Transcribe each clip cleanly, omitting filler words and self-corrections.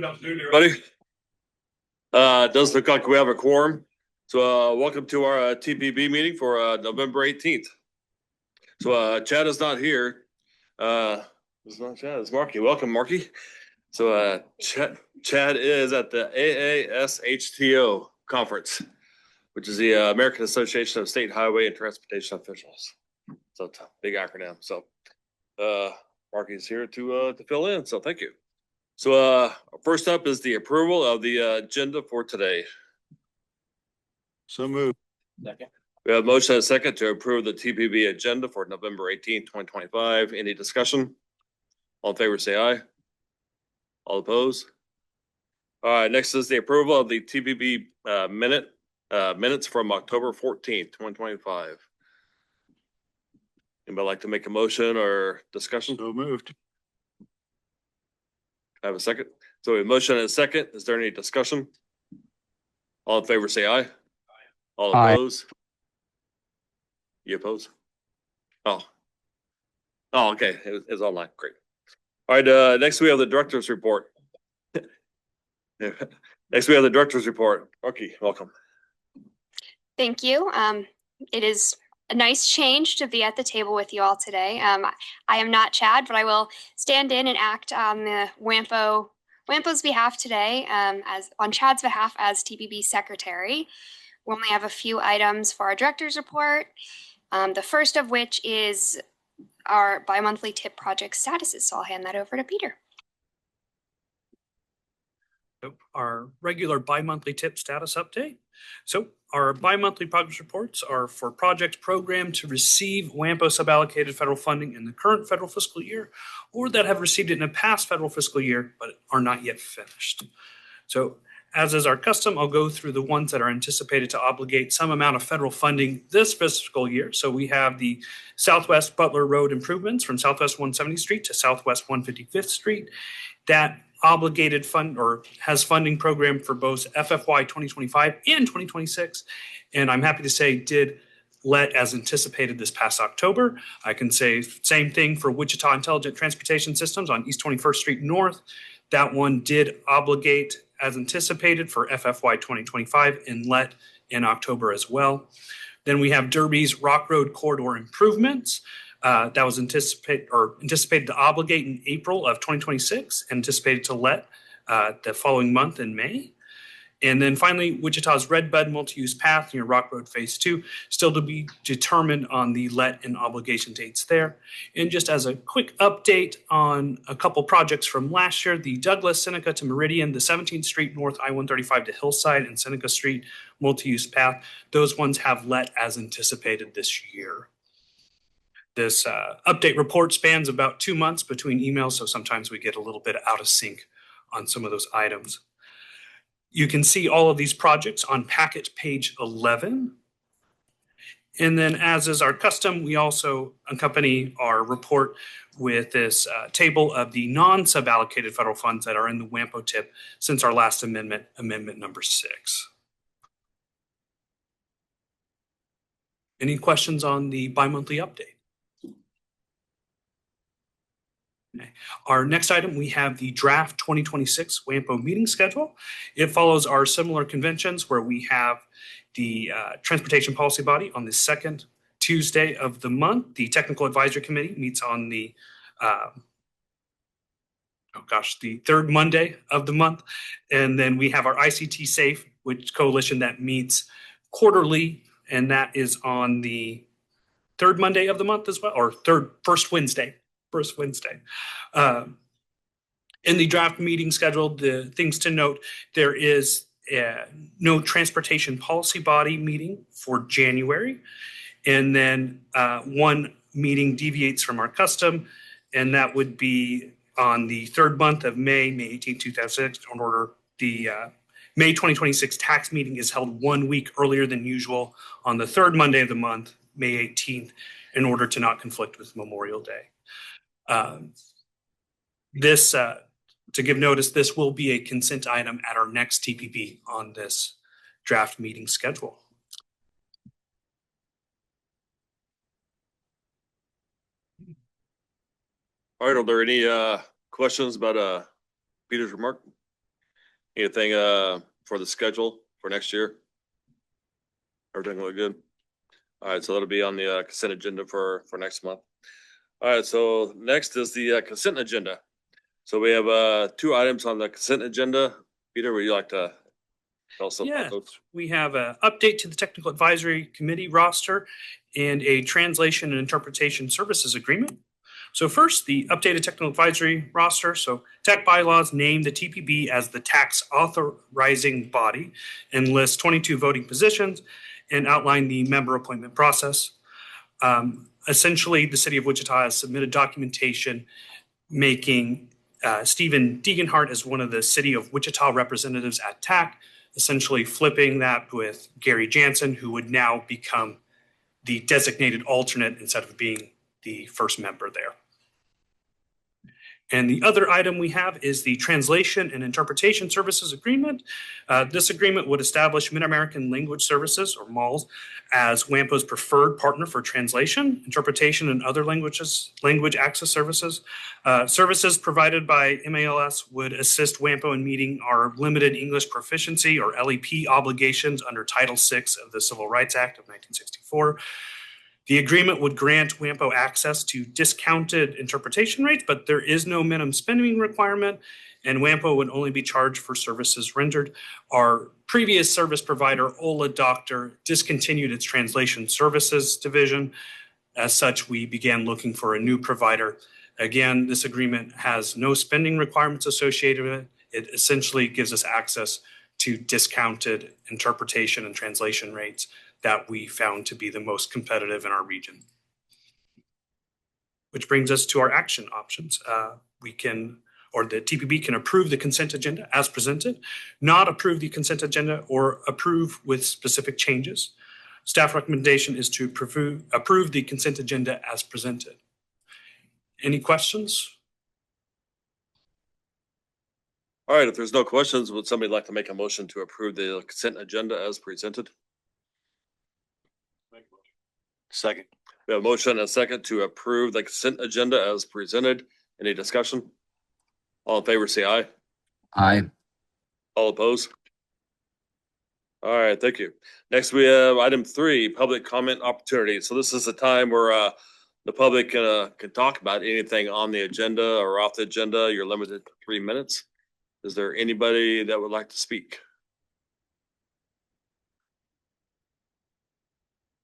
Good afternoon, everybody. It does look like we have a quorum. So welcome to our TPB meeting for November 18th. So Chad is not here. It's not Chad, it's Marky. Welcome, Marky. So Chad is at the AASHTO conference, which is the American Association of State Highway and Transportation Officials. So it's a big acronym. So Marky's here to fill in. So thank you. So first up is the approval of the agenda for today. So moved. Second. We have a motion and a second to approve the TPB agenda for November 18th, 2025. Any discussion? All in favor, say aye. All opposed? All right, next is the approval of the TPB minutes from October 14th, 2025. Anybody like to make a motion or discussion? So moved. I have a second. So we have a motion and a second. Is there any discussion? All in favor, say aye. All opposed? You oppose? Oh, okay. It's online. Great. All right. Next, we have the director's report. Next, we have the director's report. Okay, welcome. Thank you. It is a nice change to be at the table with you all today. I am not Chad, but I will stand in and act on the WAMPO's behalf today, as on Chad's behalf as TPB secretary. We only have a few items for our director's report. The first of which is our bi-monthly TIP project statuses. So I'll hand that over to Peter. Our regular bi-monthly TIP status update. So our bi-monthly progress reports are for projects programmed to receive WAMPO suballocated federal funding in the current federal fiscal year, or that have received it in a past federal fiscal year, but are not yet finished. So as is our custom, I'll go through the ones that are anticipated to obligate some amount of federal funding this fiscal year. So we have the Southwest Butler Road improvements from Southwest 170th Street to Southwest 155th Street. That obligated fund or has funding program for both FFY 2025 and 2026. And I'm happy to say did let as anticipated this past October. I can say same thing for Wichita Intelligent Transportation Systems on East 21st Street North. That one did obligate as anticipated for FFY 2025 and let in October as well. Then we have Derby's Rock Road Corridor improvements. That was anticipated to obligate in April of 2026, anticipated to let the following month in May. And then finally, Wichita's Redbud multi-use path near Rock Road Phase 2, still to be determined on the let and obligation dates there. And just as a quick update on a couple projects from last year, the Douglas Seneca to Meridian, the 17th Street North I-135 to Hillside and Seneca Street multi-use path, those ones have let as anticipated this year. This update report spans about 2 months between emails, so sometimes we get a little bit out of sync on some of those items. You can see all of these projects on packet page 11. And then as is our custom, we also accompany our report with this table of the non-suballocated federal funds that are in the WAMPO TIP since our last amendment number 6. Any questions on the bi-monthly update? Okay. Our next item, we have the draft 2026 WAMPO meeting schedule. It follows our similar conventions where we have the transportation policy body on the second Tuesday of the month. The technical advisory committee meets on the the third Monday of the month. And then we have our ICT Safe, which coalition that meets quarterly, and that is on the third Monday of the month as well, or first Wednesday. In the draft meeting schedule, the things to note, there is no transportation policy body meeting for January. And then one meeting deviates from our custom, and that would be on the third month of May 18, 2006, in order the May 2026 tax meeting is held 1 week earlier than usual on the third Monday of the month, May 18th, in order to not conflict with Memorial Day. To give notice, this will be a consent item at our next TPP on this draft meeting schedule. All right, are there any questions about Peter's remark? Anything for the schedule for next year? Everything look good? All right, so that'll be on the consent agenda for next month. All right, so next is the consent agenda. So we have 2 items on the consent agenda. Peter, would you like to tell us something Yes, about those? we have an update to the Technical Advisory Committee roster and a translation and interpretation services agreement. So first, the updated Technical Advisory roster. So tech bylaws name the TPB as the tax authorizing body and list 22 voting positions and outline the member appointment process. Essentially, the city of Wichita has submitted documentation making Stephen Deeganhart as one of the city of Wichita representatives at TAC, essentially flipping that with Gary Jansen, who would now become the designated alternate instead of being the first member there. And the other item we have is the Translation and Interpretation Services Agreement. This agreement would establish Mid-American Language Services, or MALS, as WAMPO's preferred partner for translation, interpretation, and other language access services. Services provided by MALS would assist WAMPO in meeting our limited English proficiency, or LEP, obligations under Title VI of the Civil Rights Act of 1964. The agreement would grant WAMPO access to discounted interpretation rates, but there is no minimum spending requirement, and WAMPO would only be charged for services rendered. Our previous service provider, Ola Doctor, discontinued its translation services division. As such, we began looking for a new provider. Again, this agreement has no spending requirements associated with it. It essentially gives us access to discounted interpretation and translation rates that we found to be the most competitive in our region. Which brings us to our action options. The TPB can approve the consent agenda as presented, not approve the consent agenda, or approve with specific changes. Staff recommendation is to approve the consent agenda as presented. Any questions? All right, if there's no questions, would somebody like to make a motion to approve the consent agenda as presented? Second. We have a motion and a second to approve the consent agenda as presented. Any discussion? All in favor, say aye. Aye. All opposed? All right, thank you. Next, we have item 3, public comment opportunity. So this is a time where the public can talk about anything on the agenda or off the agenda. You're limited to 3 minutes. Is there anybody that would like to speak?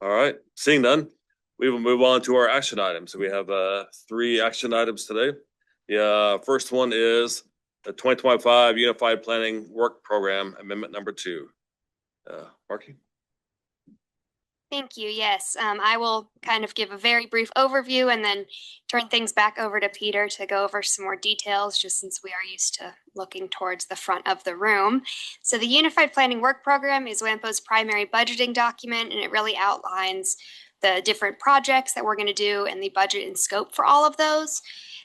All right, seeing none, we will move on to our action items. So we have 3 action items today. The first one is the 2025 Unified Planning Work Program Amendment number 2. Marky? Thank you. Yes, I will kind of give a very brief overview and then turn things back over to Peter to go over some more details, just since we are used to looking towards the front of the room. So the Unified Planning Work Program is WAMPO's primary budgeting document, and it really outlines the different projects that we're going to do and the budget and scope for all of those.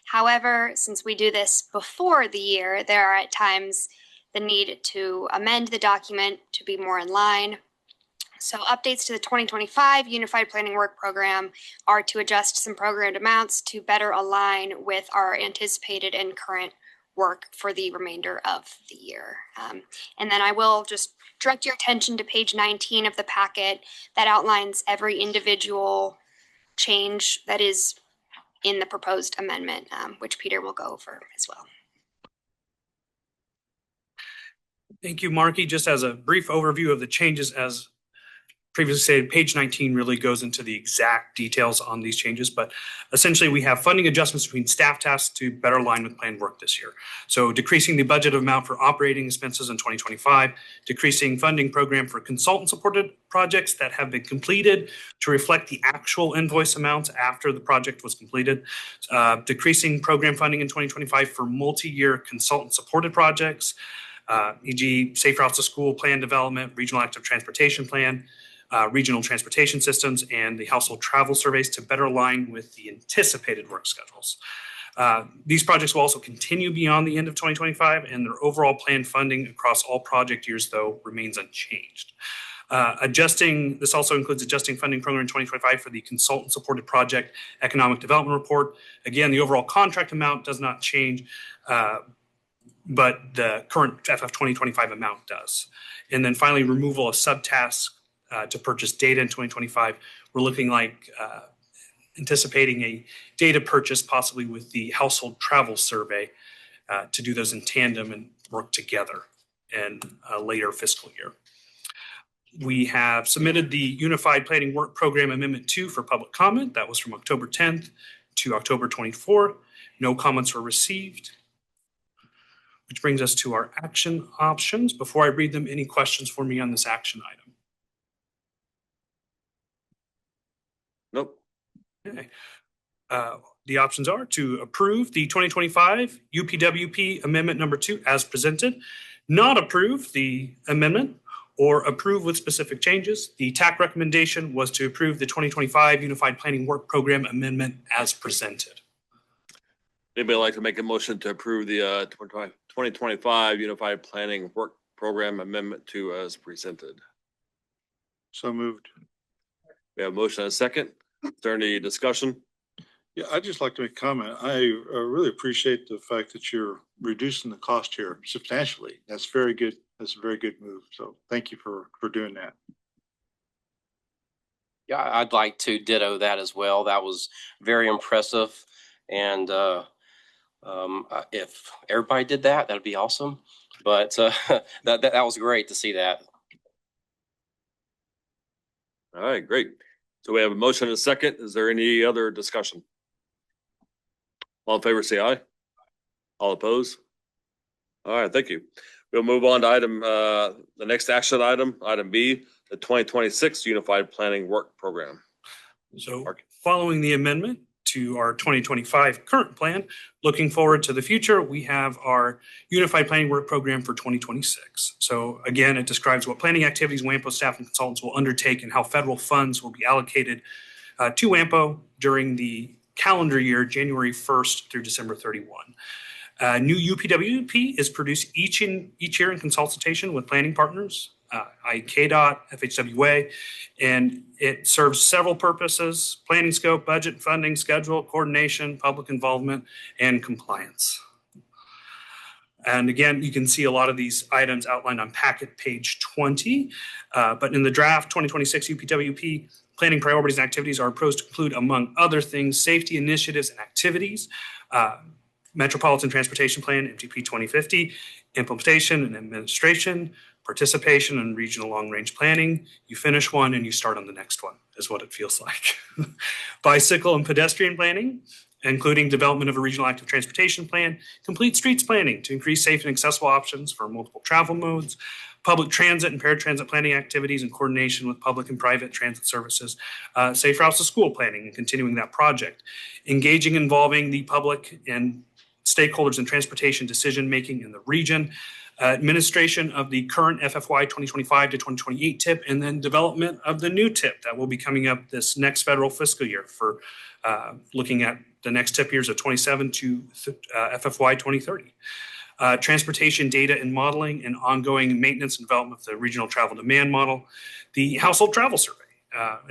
However, since we do this before the year, there are at times the need to amend the document to be more in line. So updates to the 2025 Unified Planning Work Program are to adjust some programmed amounts to better align with our anticipated and current work for the remainder of the year. And then I will just direct your attention to page 19 of the packet that outlines every individual change that is in the proposed amendment, which Peter will go over as well. Thank you, Marky. Just as a brief overview of the changes, as previously stated, page 19 really goes into the exact details on these changes, but essentially we have funding adjustments between staff tasks to better align with planned work this year. So decreasing the budget amount for operating expenses in 2025, decreasing funding program for consultant supported projects that have been completed to reflect the actual invoice amounts after the project was completed, decreasing program funding in 2025 for multi-year consultant supported projects, e.g. Safe Routes to School Plan Development, Regional Active Transportation Plan, regional transportation systems, and the household travel surveys to better align with the anticipated work schedules. These projects will also continue beyond the end of 2025, and their overall planned funding across all project years, though, remains unchanged. This also includes adjusting funding program in 2025 for the consultant supported project economic development report. Again, the overall contract amount does not change. but the current FF 2025 amount does. And then finally, removal of subtasks to purchase data in 2025. We're looking like anticipating a data purchase possibly with the household travel survey to do those in tandem and work together in a later fiscal year. We have submitted the Unified Planning Work Program Amendment 2 for public comment. That was from October 10th to October 24th. No comments were received. Which brings us to our action options. Before I read them, any questions for me on this action item? Nope. Okay. The options are to approve the 2025 UPWP Amendment Number 2 as presented, not approve the amendment, or approve with specific changes. The TAC recommendation was to approve the 2025 Unified Planning Work Program Amendment as presented. Anybody like to make a motion to approve the 2025 Unified Planning Work Program Amendment 2 as presented? So moved. We have a motion and a second. Is there any discussion? Yeah, I'd just like to make a comment. I really appreciate the fact that you're reducing the cost here substantially. That's very good. That's a very good move. So thank you for doing that. Yeah, I'd like to ditto that as well. That was very impressive. And if everybody did that, that'd be awesome. But that was great to see that. All right, great. So we have a motion and a second. Is there any other discussion? All in favor, say aye. All opposed? All right, thank you. We'll move on to the next action item, item B, the 2026 Unified Planning Work Program. So following the amendment to our 2025 current plan, looking forward to the future, we have our Unified Planning Work Program for 2026. So again, it describes what planning activities WAMPO staff and consultants will undertake and how federal funds will be allocated to WAMPO during the calendar year, January 1st through December 31. New UPWP is produced each year in consultation with planning partners, KDOT, FHWA, and it serves several purposes: planning scope, budget, funding, schedule, coordination, public involvement, and compliance. And again, you can see a lot of these items outlined on packet page 20, but in the draft 2026 UPWP, planning priorities and activities are proposed to include, among other things, safety initiatives and activities, Metropolitan Transportation Plan, MTP 2050, implementation and administration, participation in regional long-range planning. You finish one and you start on the next one, is what it feels like. Bicycle and pedestrian planning, including development of a regional active transportation plan, complete streets planning to increase safe and accessible options for multiple travel modes, public transit and paratransit planning activities in coordination with public and private transit services, safe routes to school planning and continuing that project, engaging, involving the public and stakeholders in transportation decision-making in the region, administration of the current FFY 2025 to 2028 TIP, and then development of the new TIP that will be coming up this next federal fiscal year for looking at the next TIP years of 27 to FFY 2030. Transportation data and modeling and ongoing maintenance and development of the regional travel demand model, the household travel survey,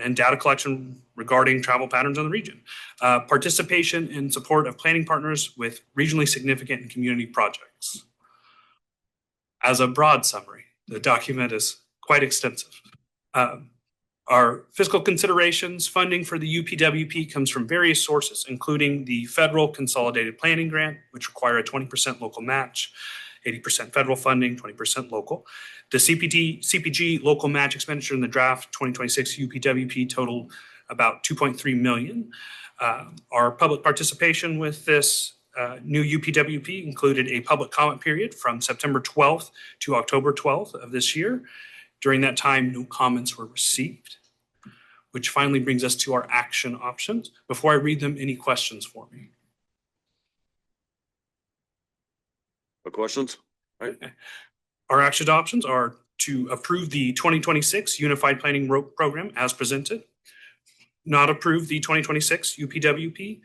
and data collection regarding travel patterns in the region, participation in support of planning partners with regionally significant and community projects. As a broad summary, the document is quite extensive. Our fiscal considerations, funding for the UPWP comes from various sources, including the Federal Consolidated Planning Grant, which require a 20% local match, 80% federal funding, 20% local. The CPG local match expenditure in the draft 2026 UPWP totaled about $2.3 million. Our public participation with this new UPWP included a public comment period from September 12th to October 12th of this year. During that time, no comments were received, which finally brings us to our action options. Before I read them, any questions for me? No questions? All right. Our action options are to approve the 2026 Unified Planning Program as presented, not approve the 2026 UPWP,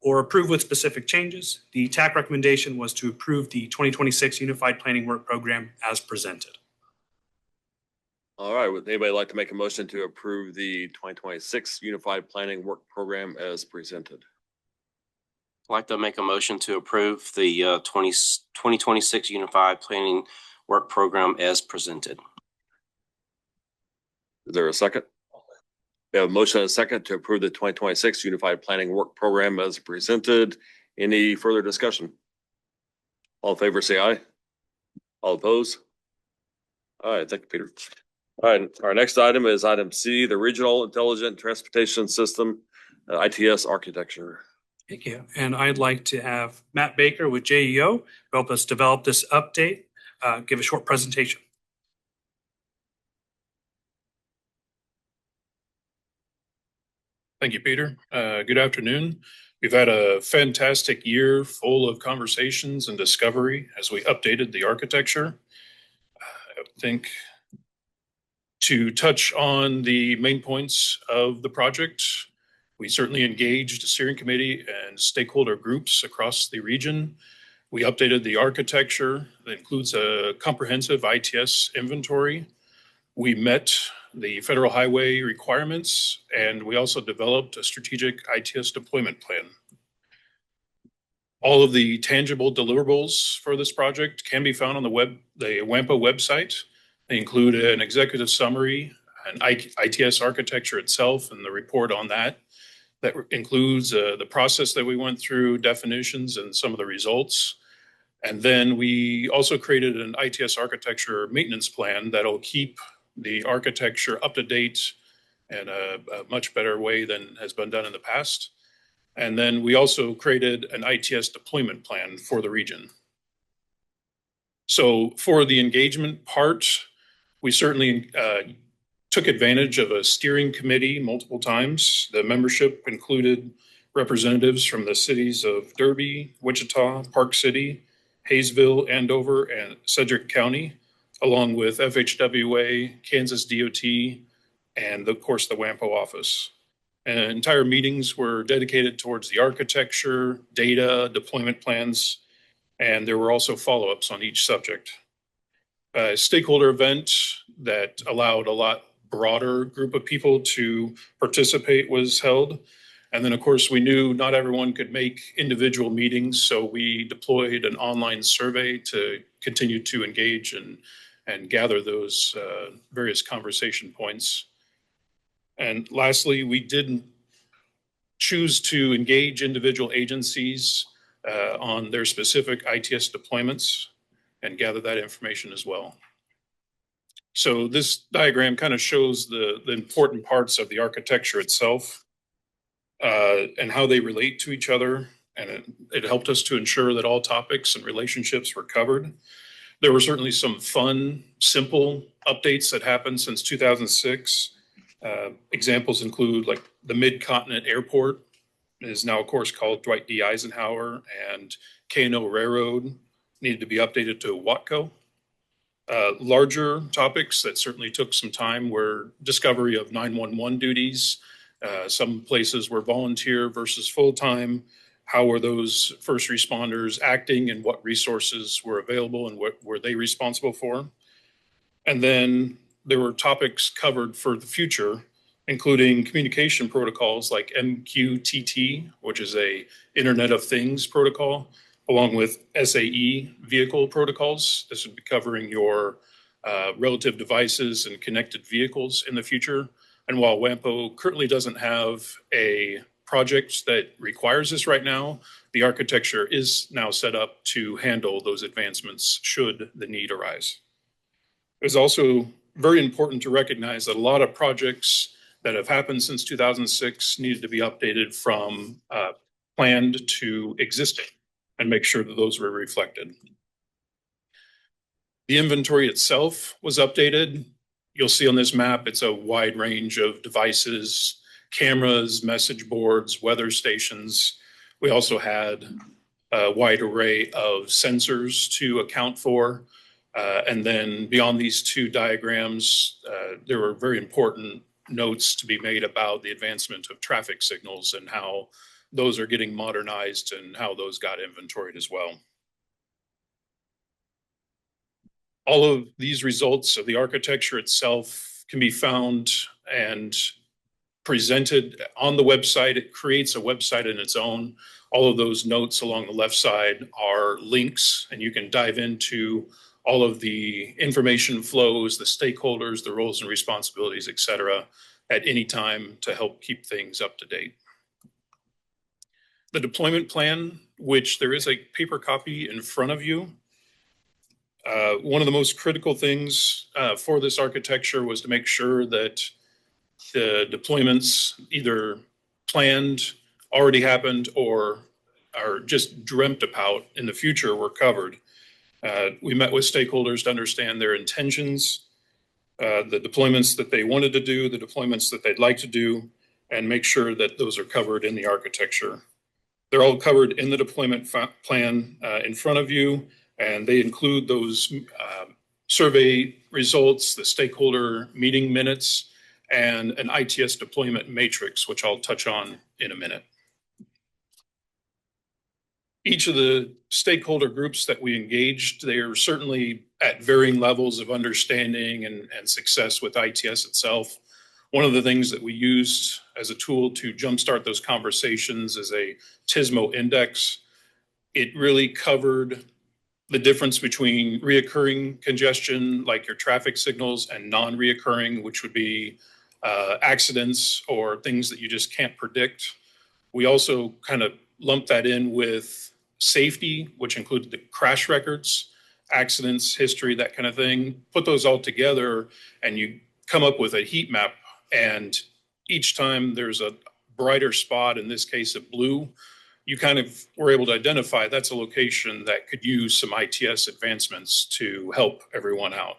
or approve with specific changes. The TAC recommendation was to approve the 2026 Unified Planning Work Program as presented. All right, would anybody like to make a motion to approve the 2026 Unified Planning Work Program as presented? I'd like to make a motion to approve the 2026 Unified Planning Work Program as presented. Is there a second? We have a motion and a second to approve the 2026 Unified Planning Work Program as presented. Any further discussion? All in favor, say aye. All opposed? All right, thank you, Peter. All right, our next item is item C, the Regional Intelligent Transportation System, ITS architecture. Thank you. And I'd like to have Matt Baker with JEO help us develop this update, give a short presentation. Thank you, Peter. Good afternoon. We've had a fantastic year full of conversations and discovery as we updated the architecture. I think to touch on the main points of the project, we certainly engaged a steering committee and stakeholder groups across the region. We updated the architecture that includes a comprehensive ITS inventory. We met the federal highway requirements, and we also developed a strategic ITS deployment plan. All of the tangible deliverables for this project can be found on the WAMPO website. They include an executive summary, an ITS architecture itself, and the report on that. That includes the process that we went through, definitions, and some of the results. And then we also created an ITS architecture maintenance plan that'll keep the architecture up to date in a much better way than has been done in the past. And then we also created an ITS deployment plan for the region. So for the engagement part, we certainly took advantage of a steering committee multiple times. The membership included representatives from the cities of Derby, Wichita, Park City, Hayesville, Andover, and Sedgwick County, along with FHWA, Kansas DOT, and of course the WAMPO office. And entire meetings were dedicated towards the architecture, data, deployment plans, and there were also follow-ups on each subject. A stakeholder event that allowed a lot broader group of people to participate was held. And then, of course, we knew not everyone could make individual meetings, so we deployed an online survey to continue to engage and gather those various conversation points. And lastly, we didn't choose to engage individual agencies on their specific ITS deployments and gather that information as well. So this diagram kind of shows the important parts of the architecture itself and how they relate to each other. And it helped us to ensure that all topics and relationships were covered. There were certainly some fun, simple updates that happened since 2006. Examples include like the Mid-Continent Airport is now, of course, called Dwight D. Eisenhower, and K&O Railroad needed to be updated to Watco. Larger topics that certainly took some time were discovery of 911 duties. Some places were volunteer versus full-time. How were those first responders acting and what resources were available and what were they responsible for? And then there were topics covered for the future, including communication protocols like MQTT, which is a Internet of Things protocol, along with SAE vehicle protocols. This would be covering your relative devices and connected vehicles in the future. And while WAMPO currently doesn't have a project that requires this right now, the architecture is now set up to handle those advancements should the need arise. It was also very important to recognize that a lot of projects that have happened since 2006 needed to be updated from planned to existing and make sure that those were reflected. The inventory itself was updated. You'll see on this map, it's a wide range of devices, cameras, message boards, weather stations. We also had a wide array of sensors to account for. And then beyond these two diagrams, there were very important notes to be made about the advancement of traffic signals and how those are getting modernized and how those got inventoried as well. All of these results of the architecture itself can be found and presented on the website. It creates a website in its own. All of those notes along the left side are links, and you can dive into all of the information flows, the stakeholders, the roles and responsibilities, et cetera, at any time to help keep things up to date. The deployment plan, which there is a paper copy in front of you. One of the most critical things for this architecture was to make sure that the deployments either planned, already happened, or are just dreamt about in the future were covered. We met with stakeholders to understand their intentions, the deployments that they wanted to do, the deployments that they'd like to do, and make sure that those are covered in the architecture. They're all covered in the deployment plan in front of you, and they include those survey results, the stakeholder meeting minutes, and an ITS deployment matrix, which I'll touch on in a minute. Each of the stakeholder groups that we engaged, they are certainly at varying levels of understanding and success with ITS itself. One of the things that we used as a tool to jumpstart those conversations is a TISMO index. It really covered the difference between reoccurring congestion, like your traffic signals, and non-reoccurring, which would be accidents or things that you just can't predict. We also kind of lumped that in with safety, which included the crash records, accidents, history, that kind of thing. Put those all together and you come up with a heat map. And each time there's a brighter spot, in this case of blue, you kind of were able to identify that's a location that could use some ITS advancements to help everyone out.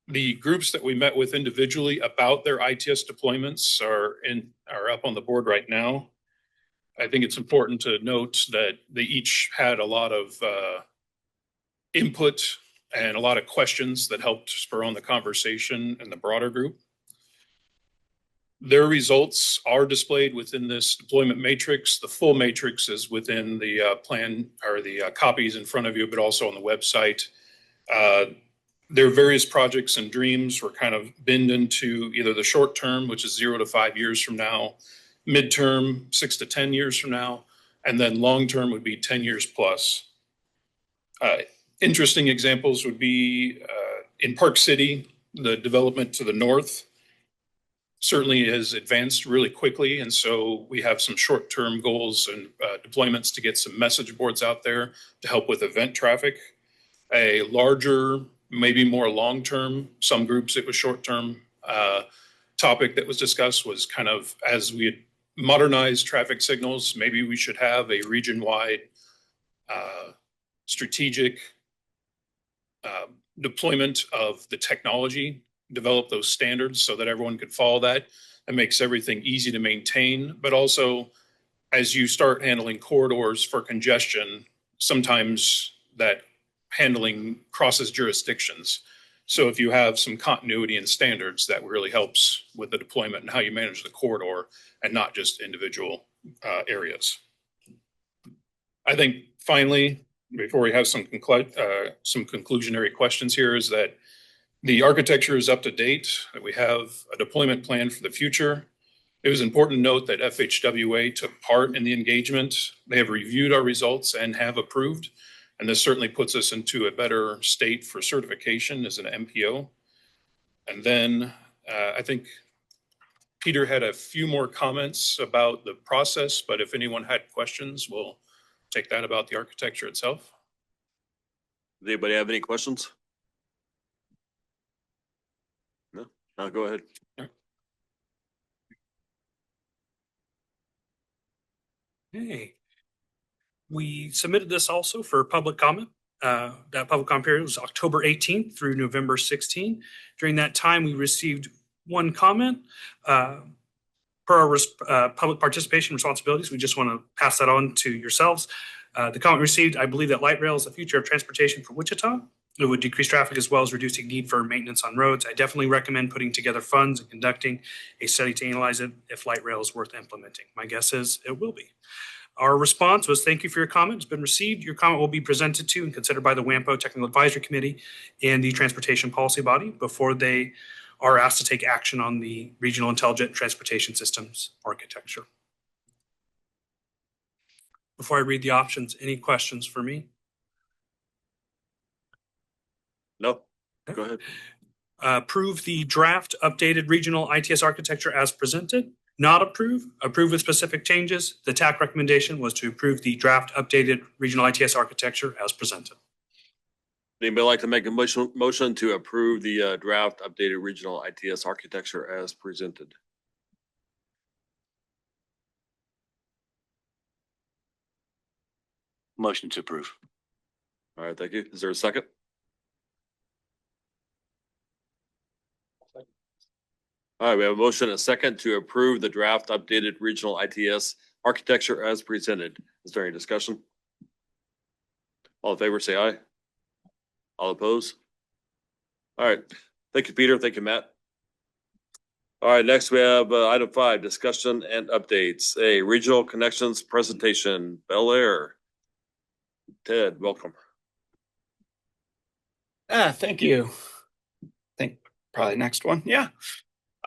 The groups that we met with individually about their ITS deployments are up on the board right now. I think it's important to note that they each had a lot of input and a lot of questions that helped spur on the conversation in the broader group. Their results are displayed within this deployment matrix. The full matrix is within the plan or the copies in front of you, but also on the website. Their various projects and dreams were kind of binned into either the short term, which is 0 to 5 years from now, midterm, 6 to 10 years from now, and then long term would be 10 years plus. Interesting examples would be in Park City, the development to the north certainly has advanced really quickly. And so we have some short-term goals and deployments to get some message boards out there to help with event traffic. A larger, maybe more long-term, some groups it was short-term, topic that was discussed was kind of as we had modernized traffic signals, maybe we should have a region-wide strategic deployment of the technology, develop those standards so that everyone could follow that. It makes everything easy to maintain, but also as you start handling corridors for congestion, sometimes that handling crosses jurisdictions. So if you have some continuity and standards, that really helps with the deployment and how you manage the corridor and not just individual areas. I think finally, before we have some conclusionary questions here, is that the architecture is up to date, that we have a deployment plan for the future. It was important to note that FHWA took part in the engagement. They have reviewed our results and have approved. And this certainly puts us into a better state for certification as an MPO. And then I think Peter had a few more comments about the process, but if anyone had questions, we'll take that about the architecture itself. Does anybody have any questions? No? No, go ahead. Hey, we submitted this also for public comment. That public comment period was October 18th through November 16th. During that time, we received one comment. Per our public participation responsibilities, we just want to pass that on to yourselves. The comment received, I believe that light rail is the future of transportation for Wichita. It would decrease traffic as well as reducing need for maintenance on roads. I definitely recommend putting together funds and conducting a study to analyze it if light rail is worth implementing. My guess is it will be. Our response was, thank you for your comment. It's been received. Your comment will be presented to and considered by the WAMPO Technical Advisory Committee and the Transportation Policy Body before they are asked to take action on the Regional Intelligent Transportation Systems architecture. Before I read the options, any questions for me? No, go ahead. Approve the draft updated regional ITS architecture as presented. Not approve, approve with specific changes. The TAC recommendation was to approve the draft updated regional ITS architecture as presented. Anybody like to make a motion to approve the draft updated regional ITS architecture as presented? Motion to approve. All right, thank you. Is there a second? All right, we have a motion and a second to approve the draft updated regional ITS architecture as presented. Is there any discussion? All in favor, say aye. All opposed? All right. Thank you, Peter. Thank you, Matt. All right, next we have item 5, discussion and updates. A regional connections presentation, Bel Air. Ted, welcome. Thank you. I think probably next one. Yeah.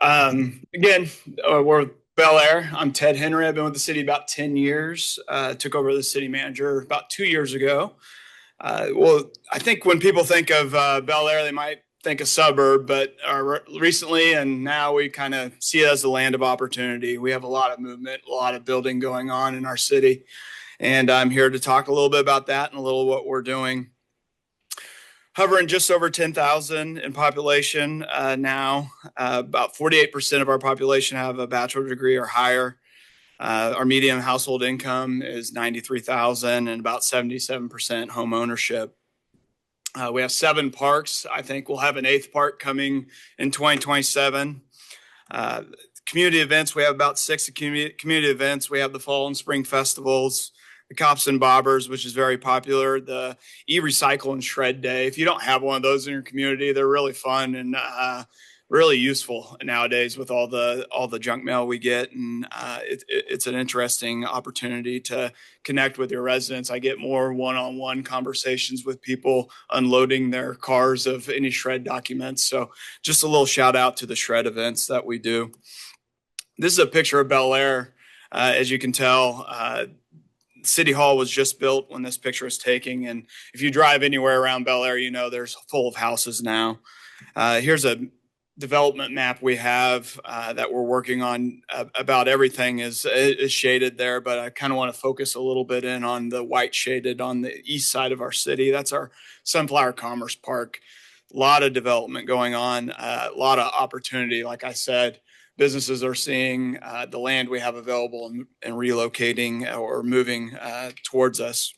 Again, we're Bel Air. I'm Ted Henry. I've been with the city about 10 years. Took over the city manager about 2 years ago. Well, I think when people think of Bel Air, they might think a suburb, but recently and now we kind of see it as a land of opportunity. We have a lot of movement, a lot of building going on in our city. And I'm here to talk a little bit about that and a little what we're doing. Hovering just over 10,000 in population now. About 48% of our population have a bachelor's degree or higher. Our median household income is $93,000 and about 77% home ownership. We have 7 parks. I think we'll have an 8th park coming in 2027. Community events, we have about 6 community events. We have the fall and spring festivals, the Cops and Bobbers, which is very popular, the e-recycle and shred day. If you don't have one of those in your community, they're really fun and really useful nowadays with all the junk mail we get. And it's an interesting opportunity to connect with your residents. I get more one-on-one conversations with people unloading their cars of any shred documents. So just a little shout out to the shred events that we do. This is a picture of Bel Air. As you can tell, City Hall was just built when this picture is taken. And if you drive anywhere around Bel Air, you know there's full of houses now. Here's a development map we have that we're working on. About everything is shaded there, but I kind of want to focus a little bit in on the white shaded on the east side of our city. That's our Sunflower Commerce Park. A lot of development going on, a lot of opportunity. Like I said, businesses are seeing the land we have available and relocating or moving towards us.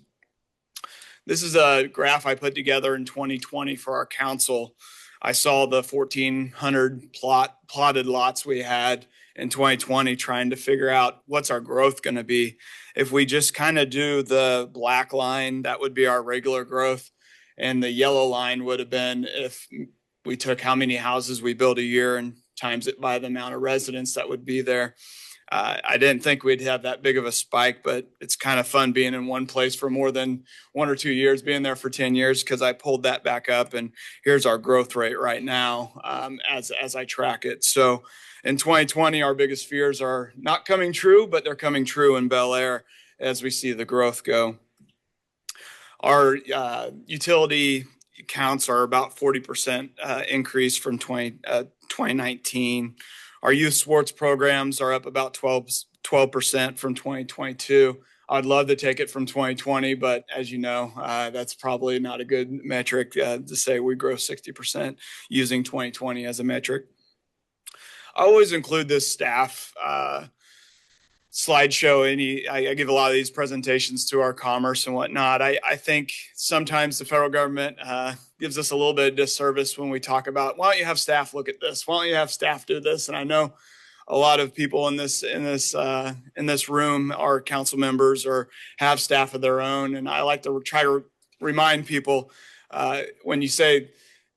This is a graph I put together in 2020 for our council. I saw the 1,400 plotted lots we had in 2020 trying to figure out what's our growth going to be. If we just kind of do the black line, that would be our regular growth. And the yellow line would have been if we took how many houses we build a year and times it by the amount of residents that would be there. I didn't think we'd have that big of a spike, but it's kind of fun being in one place for more than 1 or 2 years, being there for 10 years, because I pulled that back up and here's our growth rate right now as I track it. So in 2020, our biggest fears are not coming true, but they're coming true in Bel Air as we see the growth go. Our utility counts are about 40% increase from 2019. Our youth sports programs are up about 12% from 2022. I'd love to take it from 2020, but as you know, that's probably not a good metric to say we grow 60% using 2020 as a metric. I always include this staff slideshow. I give a lot of these presentations to our commerce and whatnot. I think sometimes the federal government gives us a little bit of disservice when we talk about, why don't you have staff look at this? Why don't you have staff do this? And I know a lot of people in this room are council members or have staff of their own. And I like to try to remind people when you say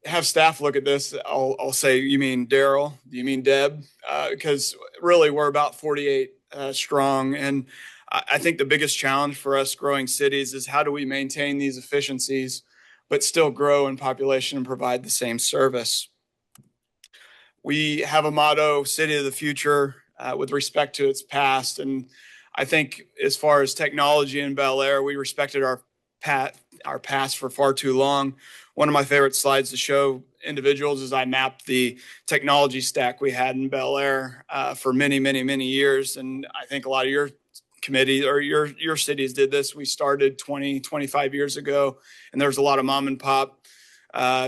have staff look at this, I'll say, you mean Daryl? Do you mean Deb? Because really we're about 48 strong. And I think the biggest challenge for us growing cities is how do we maintain these efficiencies, but still grow in population and provide the same service. we have a motto, City of the Future, with respect to its past. And I think as far as technology in Bel Air, we respected our past for far too long. One of my favorite slides to show individuals is I mapped the technology stack we had in Bel Air for many, many, many years. And I think a lot of your committee or your cities did this. We started 20, 25 years ago, and there's a lot of mom and pop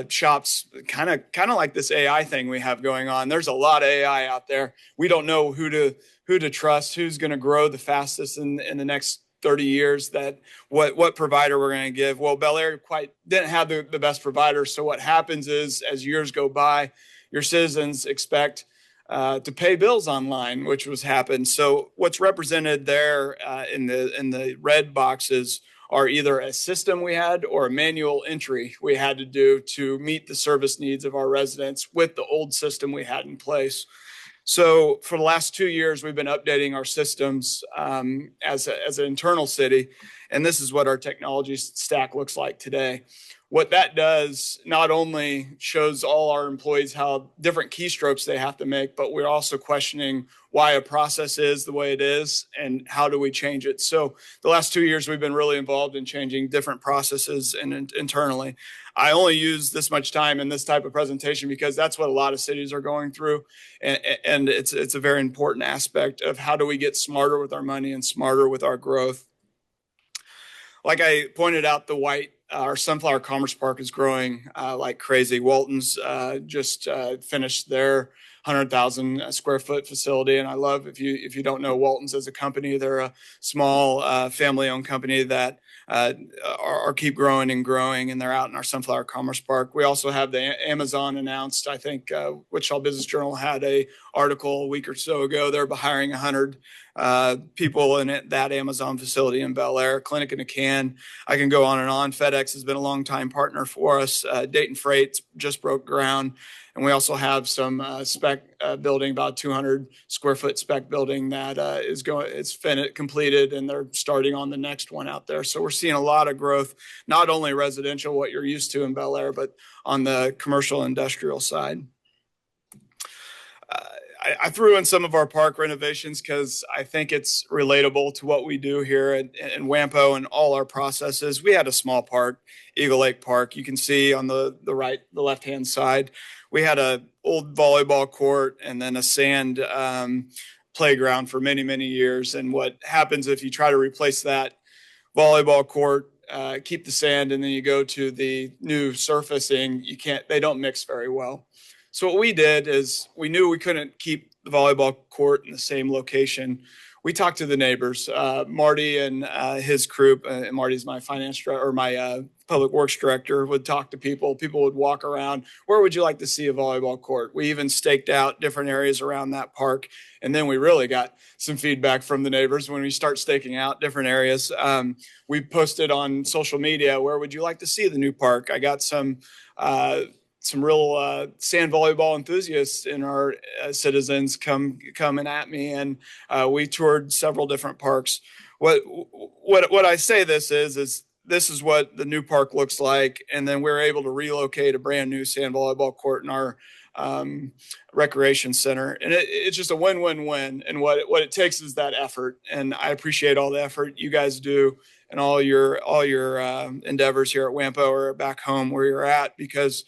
shops, kind of like this AI thing we have going on. There's a lot of AI out there. We don't know who to trust, who's going to grow the fastest in the next 30 years, that what provider we're going to give. Well, Bel Air quite didn't have the best provider. So what happens is, as years go by, your citizens expect to pay bills online, which was happened. So what's represented there in the red boxes are either a system we had or a manual entry we had to do to meet the service needs of our residents with the old system we had in place. So for the last 2 years, we've been updating our systems as an internal city, and this is what our technology stack looks like today. What that does not only shows all our employees how different keystrokes they have to make, but we're also questioning why a process is the way it is and how do we change it. So the last 2 years, we've been really involved in changing different processes and internally. I only use this much time in this type of presentation because that's what a lot of cities are going through. And it's a very important aspect of how do we get smarter with our money and smarter with our growth. Like I pointed out, our Sunflower Commerce Park is growing like crazy. Walton's just finished their 100,000 square foot facility. And I love, if you don't know Walton's as a company, they're a small family-owned company that are keep growing and growing, and they're out in our Sunflower Commerce Park. We also have the Amazon announced. I think Wichita Business Journal had a article a week or so ago. They're hiring 100 people in that Amazon facility in Bel Air. Clinic in a Can. I can go on and on. FedEx has been a long-time partner for us. Dayton Freight just broke ground. And we also have some spec building, about 200 square foot spec building that it's completed, and they're starting on the next one out there. So we're seeing a lot of growth, not only residential, what you're used to in Bel Air, but on the commercial industrial side. I threw in some of our park renovations because I think it's relatable to what we do here in WAMPO and all our processes. We had a small park, Eagle Lake Park. You can see on the left-hand side, we had an old volleyball court and then a sand playground for many, many years. And what happens if you try to replace that volleyball court, keep the sand, and then you go to the new surfacing, they don't mix very well. So what we did is, we knew we couldn't keep the volleyball court in the same location. We talked to the neighbors, Marty and his crew. Marty's my my public works director, would talk to people. People would walk around. Where would you like to see a volleyball court? We even staked out different areas around that park. And then we really got some feedback from the neighbors when we start staking out different areas. We posted on social media, where would you like to see the new park? I got some real sand volleyball enthusiasts in our citizens coming at me, and we toured several different parks. What I say this is what the new park looks like, and then we're able to relocate a brand new sand volleyball court in our recreation center, and it's just a win-win-win. And what it takes is that effort, and I appreciate all the effort you guys do and all your endeavors here at WAMPO or back home where you're at, because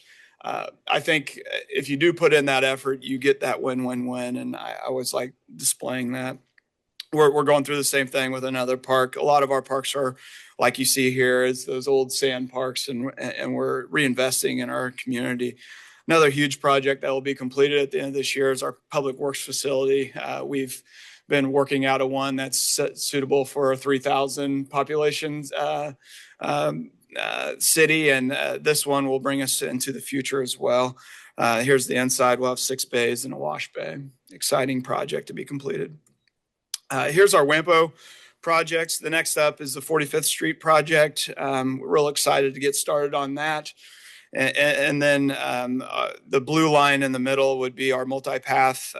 I think if you do put in that effort, you get that win-win-win, and I always like displaying that. We're going through the same thing with another park. A lot of our parks are, like you see here, is those old sand parks, and we're reinvesting in our community. Another huge project that will be completed at the end of this year is our public works facility. We've been working out of one that's suitable for a 3,000 populations city, and this one will bring us into the future as well. Here's the inside. We'll have 6 bays and a wash bay. Exciting project to be completed. Here's our WAMPO projects. The next up is the 45th Street project. We're real excited to get started on that. And then the blue line in the middle would be our multi-path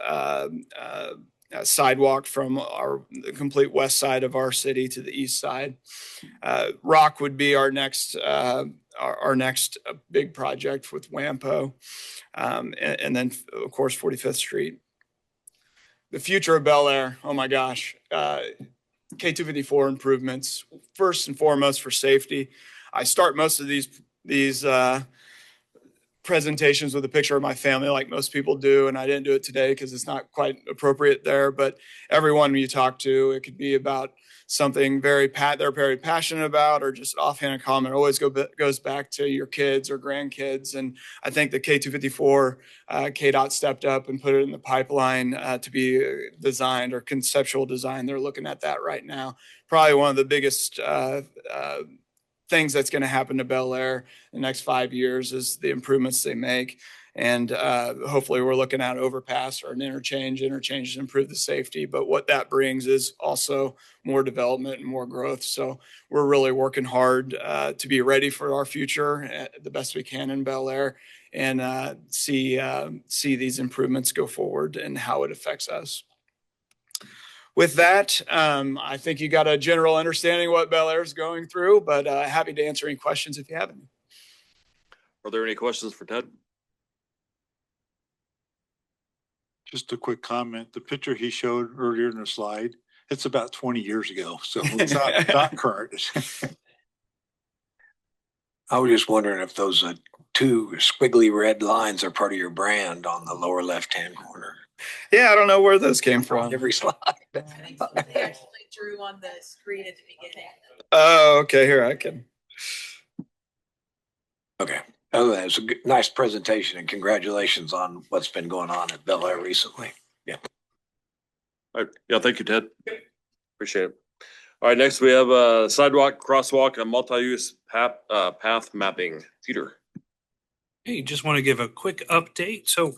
sidewalk from the complete west side of our city to the east side. Rock would be our next big project with WAMPO, and then of course 45th Street. The future of Bel Air, oh my gosh, K254 improvements first and foremost for safety. I start most of these presentations with a picture of my family like most people do, and I didn't do it today because it's not quite appropriate there, but everyone you talk to, it could be about something they're very passionate about, or just offhand comment always goes back to your kids or grandkids. And I think the K254, KDOT stepped up and put it in the pipeline to be designed, or conceptual design. They're looking at that right now. Probably one of the biggest things that's going to happen to Bel Air in the next 5 years is the improvements they make. And hopefully we're looking at overpass or an interchange to improve the safety. But what that brings is also more development and more growth. So we're really working hard to be ready for our future the best we can in Bel Air, and see these improvements go forward and how it affects us. With that, I think you got a general understanding what Bel Air is going through, but happy to answer any questions if you have any. Are there any questions for Ted? Just a quick comment. The picture he showed earlier in the slide, it's about 20 years ago, so it's not current. I was just wondering if those two squiggly red lines are part of your brand on the lower left-hand corner. Yeah, I don't know where those came from. Every slide. I think so. They actually drew on the screen at the beginning. Oh, okay. Here, I can. Okay. Oh, that's a nice presentation, and congratulations on what's been going on at Bel Air recently. Yeah. All right. Yeah, thank you, Ted. Appreciate it. All right, next we have sidewalk, crosswalk, and multi-use path mapping. Peter. Hey, just want to give a quick update. So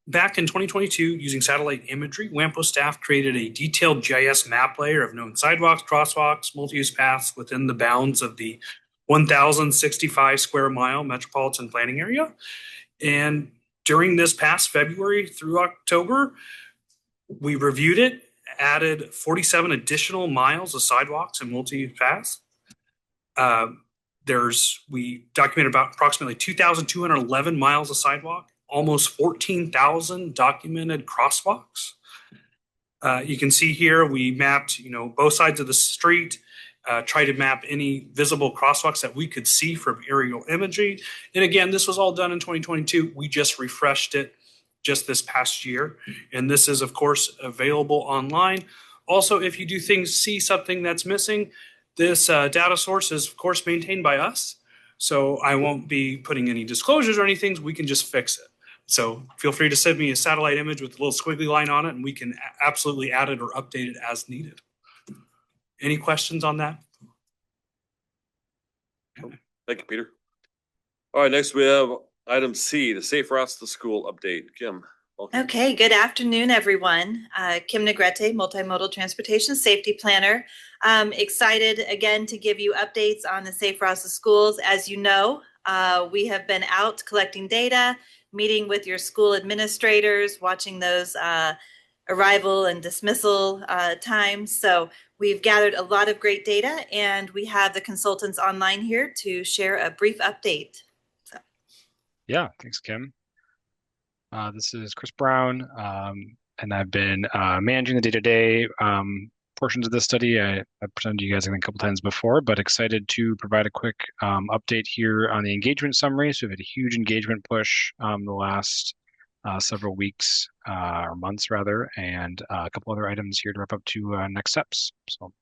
back in 2022, using satellite imagery, WAMPO staff created a detailed GIS map layer of known sidewalks, crosswalks, multi-use paths within the bounds of the 1,065 square mile metropolitan planning area. And during this past February through October, we reviewed it, added 47 additional miles of sidewalks and multi-use paths. We documented about approximately 2,211 miles of sidewalk, almost 14,000 documented crosswalks. You can see here we mapped, both sides of the street, try to map any visible crosswalks that we could see from aerial imagery. And again, this was all done in 2022. We just refreshed it just this past year. And this is, of course, available online. Also, if you see something that's missing, this data source is, of course, maintained by us. So I won't be putting any disclosures or anything. We can just fix it. So feel free to send me a satellite image with a little squiggly line on it, and we can absolutely add it or update it as needed. Any questions on that? Thank you, Peter. All right, next we have item C, the Safe Routes to School update. Kim. Welcome. Okay, good afternoon, everyone. Kim Negrete, Multimodal Transportation Safety Planner. Excited again to give you updates on the Safe Routes to Schools. As you know, we have been out collecting data, meeting with your school administrators, watching those arrival and dismissal times. So we've gathered a lot of great data, and we have the consultants online here to share a brief update. So. Yeah, thanks, Kim. This is Chris Brown, and I've been managing the day-to-day portions of this study. I presented to you guys, I think, a couple times before, but excited to provide a quick update here on the engagement summary. So we've had a huge engagement push the last several weeks or months rather, and a couple other items here to wrap up to next steps. So.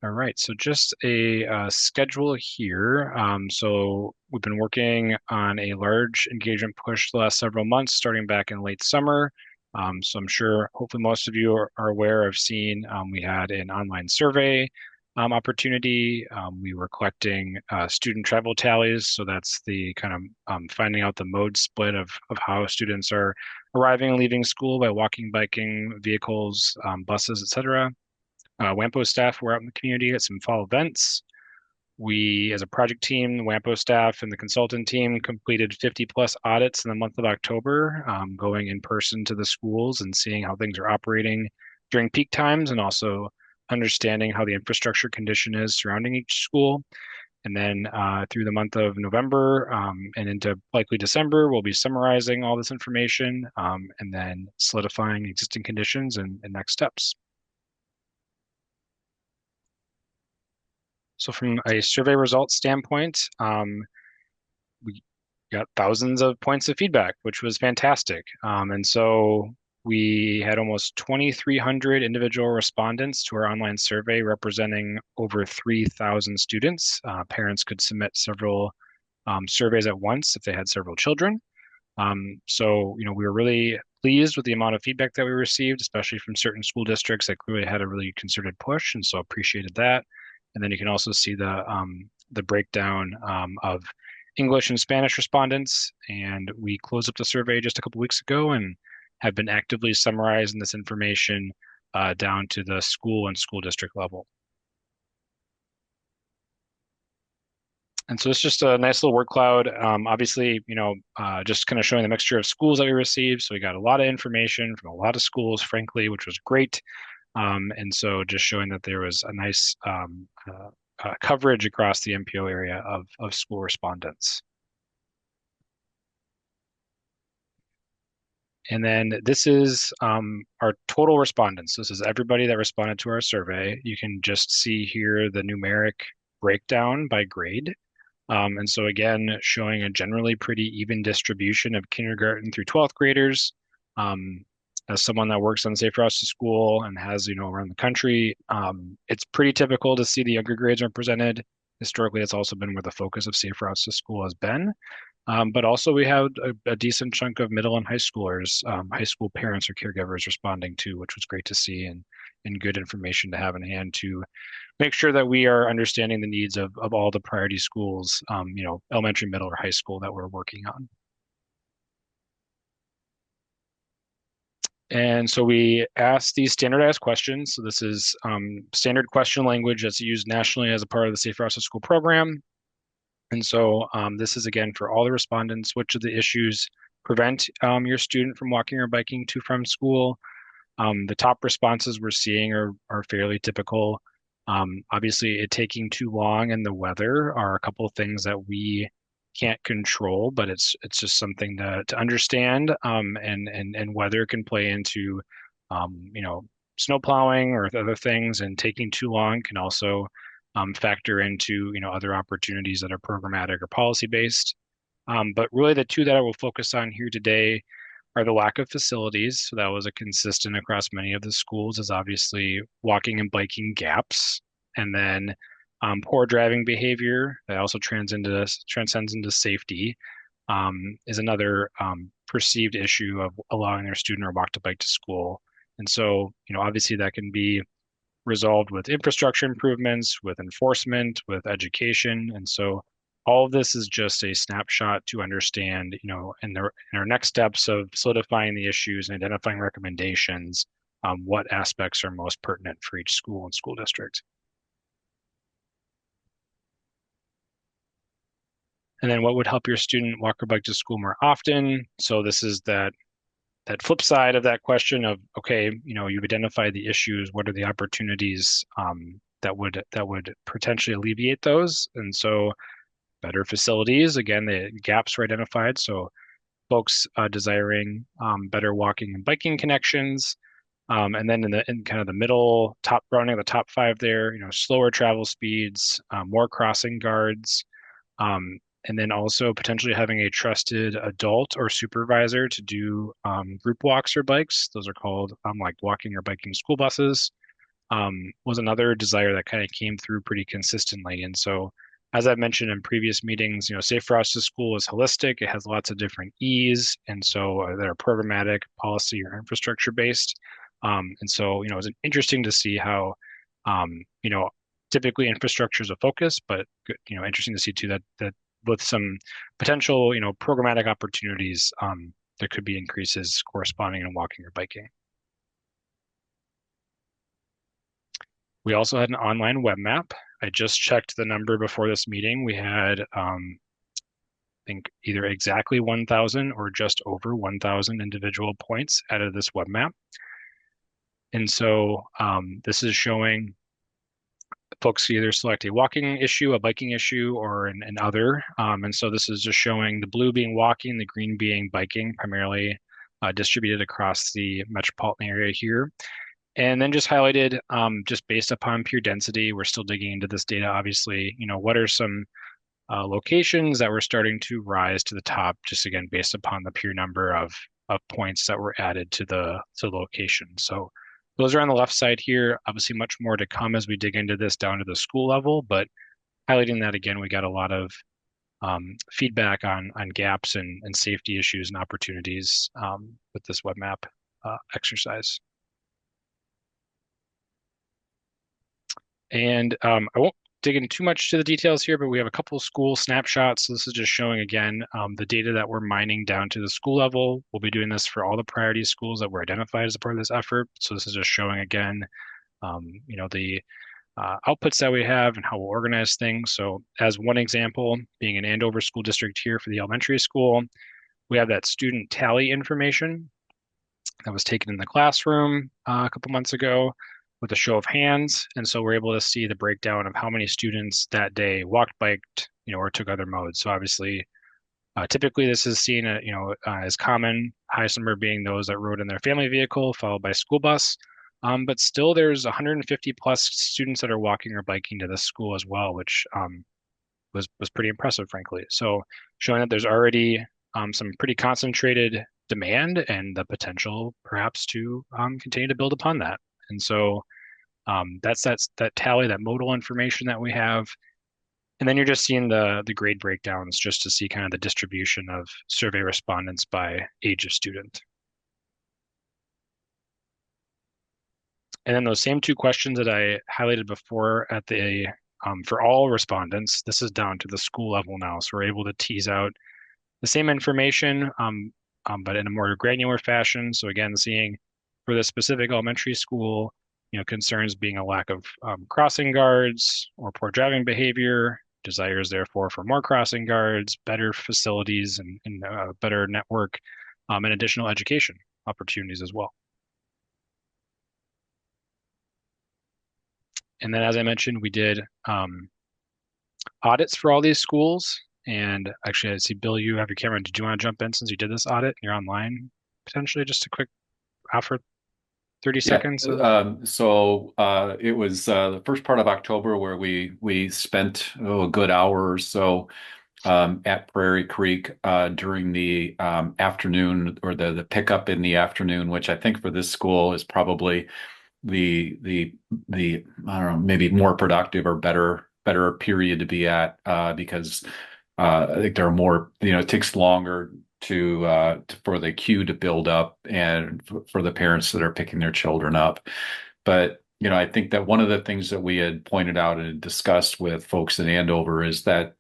All right, so just a schedule here. So we've been working on a large engagement push the last several months, starting back in late summer. So I'm sure, hopefully most of you are aware of seeing we had an online survey opportunity. We were collecting student travel tallies. So that's the kind of finding out the mode split of how students are arriving and leaving school by walking, biking, vehicles, buses, etc. WAMPO staff were out in the community at some fall events. We, as a project team, the WAMPO staff and the consultant team completed 50+ audits in the month of October, going in person to the schools and seeing how things are operating during peak times and also understanding how the infrastructure condition is surrounding each school. And then through the month of November and into likely December, we'll be summarizing all this information and then solidifying existing conditions and next steps. So from a survey results standpoint, we got thousands of points of feedback, which was fantastic. And so we had almost 2,300 individual respondents to our online survey representing over 3,000 students. Parents could submit several surveys at once if they had several children. So, we were really pleased with the amount of feedback that we received, especially from certain school districts that clearly had a really concerted push, and so appreciated that. And then you can also see the breakdown of English and Spanish respondents. And we closed up the survey just a couple weeks ago and have been actively summarizing this information down to the school and school district level. And so it's just a nice little word cloud. Obviously, just kind of showing the mixture of schools that we received. So we got a lot of information from a lot of schools, frankly, which was great. And so just showing that there was a nice coverage across the MPO area of school respondents. And then this is our total respondents. This is everybody that responded to our survey. You can just see here the numeric breakdown by grade. And so again, showing a generally pretty even distribution of kindergarten through 12th graders. As someone that works on Safe Routes to School and has, around the country, it's pretty typical to see the younger grades represented. Historically, it's also been where the focus of Safe Routes to School has been. But also we have a decent chunk of middle and high schoolers, high school parents or caregivers responding too, which was great to see and good information to have in hand to make sure that we are understanding the needs of all the priority schools, elementary, middle, or high school that we're working on. And so we asked these standardized questions. So this is standard question language that's used nationally as a part of the Safe Routes to School program. And so this is, again, for all the respondents, which of the issues prevent your student from walking or biking to from school? The top responses we're seeing are fairly typical. Obviously, it taking too long and the weather are a couple of things that we can't control, but it's just something to understand. And weather can play into, snow plowing or other things, and taking too long can also factor into, other opportunities that are programmatic or policy based. But really the two that I will focus on here today are the lack of facilities. So that was a consistent across many of the schools, is obviously walking and biking gaps, and then poor driving behavior that also transcends into safety is another perceived issue of allowing their student or walk to bike to school. And so, obviously that can be resolved with infrastructure improvements, with enforcement, with education. And so all of this is just a snapshot to understand, in our next steps of solidifying the issues and identifying recommendations, what aspects are most pertinent for each school and school district. And then what would help your student walk or bike to school more often? So this is that flip side of that question of, okay, you've identified the issues, what are the opportunities that would potentially alleviate those? And so better facilities, again, the gaps were identified. So folks desiring better walking and biking connections. And then in kind of the middle, running the top 5 there, slower travel speeds, more crossing guards, and then also potentially having a trusted adult or supervisor to do group walks or bikes. Those are called like walking or biking school buses, was another desire that kind of came through pretty consistently. And so, as I've mentioned in previous meetings, Safe Routes to School is holistic. It has lots of different E's, and so they're programmatic, policy, or infrastructure based. And so, it's interesting to see how, typically infrastructure is a focus, but interesting to see too that with some potential, programmatic opportunities, there could be increases corresponding in walking or biking. We also had an online web map. I just checked the number before this meeting. We had, I think either exactly 1,000 or just over 1,000 individual points out of this web map. And so this is showing folks either select a walking issue, a biking issue, or an other. And so this is just showing the blue being walking, the green being biking, primarily distributed across the metropolitan area here. And then just highlighted, just based upon pure density, we're still digging into this data, obviously, what are some locations that were starting to rise to the top, just again, based upon the pure number of points that were added to the location. So those are on the left side here. Obviously, much more to come as we dig into this down to the school level, but highlighting that again, we got a lot of feedback on gaps and safety issues and opportunities with this web map exercise. And I won't dig in too much to the details here, but we have a couple of school snapshots. So this is just showing again the data that we're mining down to the school level. We'll be doing this for all the priority schools that were identified as a part of this effort. So this is just showing again, the outputs that we have and how we'll organize things. So as one example, being an Andover school district here for the elementary school, we have that student tally information that was taken in the classroom a couple months ago with a show of hands. And so we're able to see the breakdown of how many students that day walked, biked, or took other modes. So obviously, typically this is seen as common, highest number being those that rode in their family vehicle, followed by school bus. But still there's 150 plus students that are walking or biking to this school as well, which was pretty impressive, frankly. So showing that there's already some pretty concentrated demand and the potential perhaps to continue to build upon that. And so that's that tally, that modal information that we have. And then you're just seeing the grade breakdowns just to see kind of the distribution of survey respondents by age of student. And then those same two questions that I highlighted before at the for all respondents, this is down to the school level now. So we're able to tease out the same information, but in a more granular fashion. So again, seeing for the specific elementary school, concerns being a lack of crossing guards or poor driving behavior, desires therefore for more crossing guards, better facilities and better network, and additional education opportunities as well. And then, as I mentioned, we did audits for all these schools. And actually, I see, Bill, you have your camera. Did you want to jump in since you did this audit? You're online, potentially, just a quick offer, 30 seconds. It was the first part of October where we spent a good hour or so at Prairie Creek during the afternoon, or the pickup in the afternoon, which I think for this school is probably the I don't know, maybe more productive or better period to be at because I think there are more, it takes longer for the queue to build up and for the parents that are picking their children up. But I think that one of the things that we had pointed out and discussed with folks in Andover is that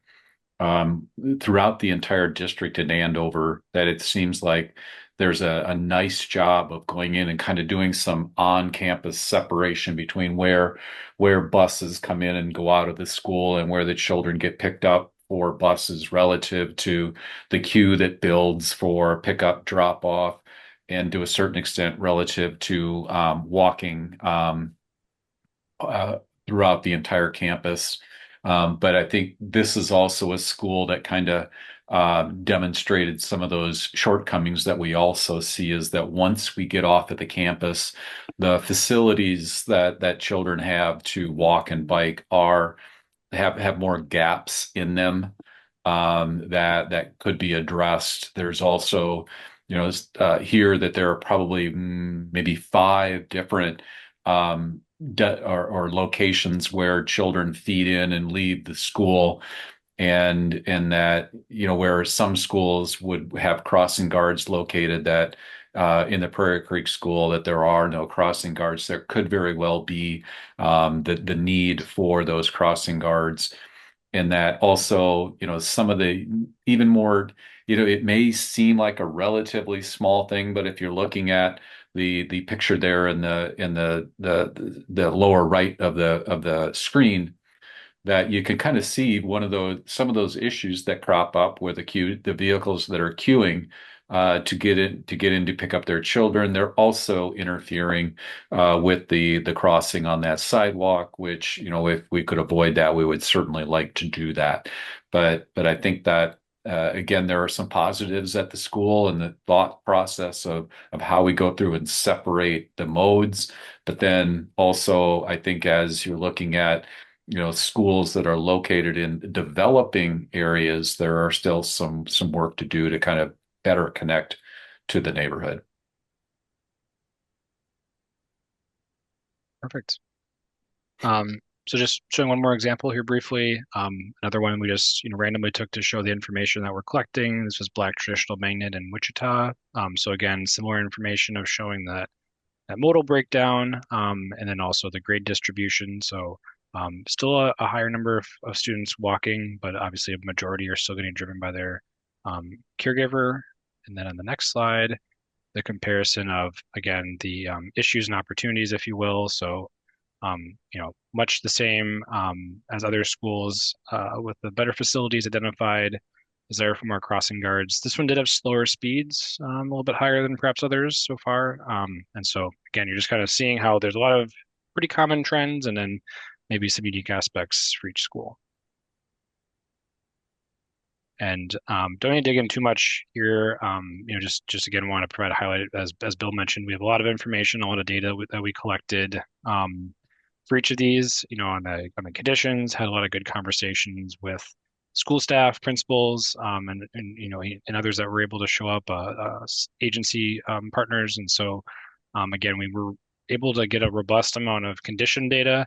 throughout the entire district in Andover, that it seems like there's a nice job of going in and kind of doing some on-campus separation between where buses come in and go out of the school and where the children get picked up for buses relative to the queue that builds for pickup, drop off, and to a certain extent relative to walking throughout the entire campus. But I think this is also a school that kind of demonstrated some of those shortcomings that we also see, is that once we get off at the campus, the facilities that children have to walk and bike have more gaps in them that could be addressed. There's also, here that there are probably maybe 5 different or locations where children feed in and leave the school, and that where some schools would have crossing guards located, that in the Prairie Creek school that there are no crossing guards. There could very well be the need for those crossing guards, and that also some of the even more it may seem like a relatively small thing, but if you're looking at the picture there in the lower right of the screen, that you can kind of see some of those issues that crop up with the vehicles that are queuing to get in to pick up their children. They're also interfering with the crossing on that sidewalk, which, if we could avoid that, we would certainly like to do that. But I think that again, there are some positives at the school and the thought process of how we go through and separate the modes. But then also, I think as you're looking at schools that are located in developing areas, there are still some work to do to kind of better connect to the neighborhood. Perfect. So just showing one more example here briefly. Another one we just randomly took to show the information that we're collecting. This was Black Traditional Magnet in Wichita. So again, similar information of showing that modal breakdown, and then also the grade distribution. So still a higher number of students walking, but obviously a majority are still getting driven by their caregiver. And then on the next slide, the comparison of, again, the issues and opportunities, if you will. So much the same as other schools with the better facilities identified is there from our crossing guards. This one did have slower speeds, a little bit higher than perhaps others so far. And so again, you're just kind of seeing how there's a lot of pretty common trends and then maybe some unique aspects for each school. And don't need to dig in too much here. Just again, want to provide a highlight as Bill mentioned. We have a lot of information, a lot of data that we collected for each of these. On the conditions, had a lot of good conversations with school staff, principals, and others that were able to show up, agency partners. And so, again, we were able to get a robust amount of condition data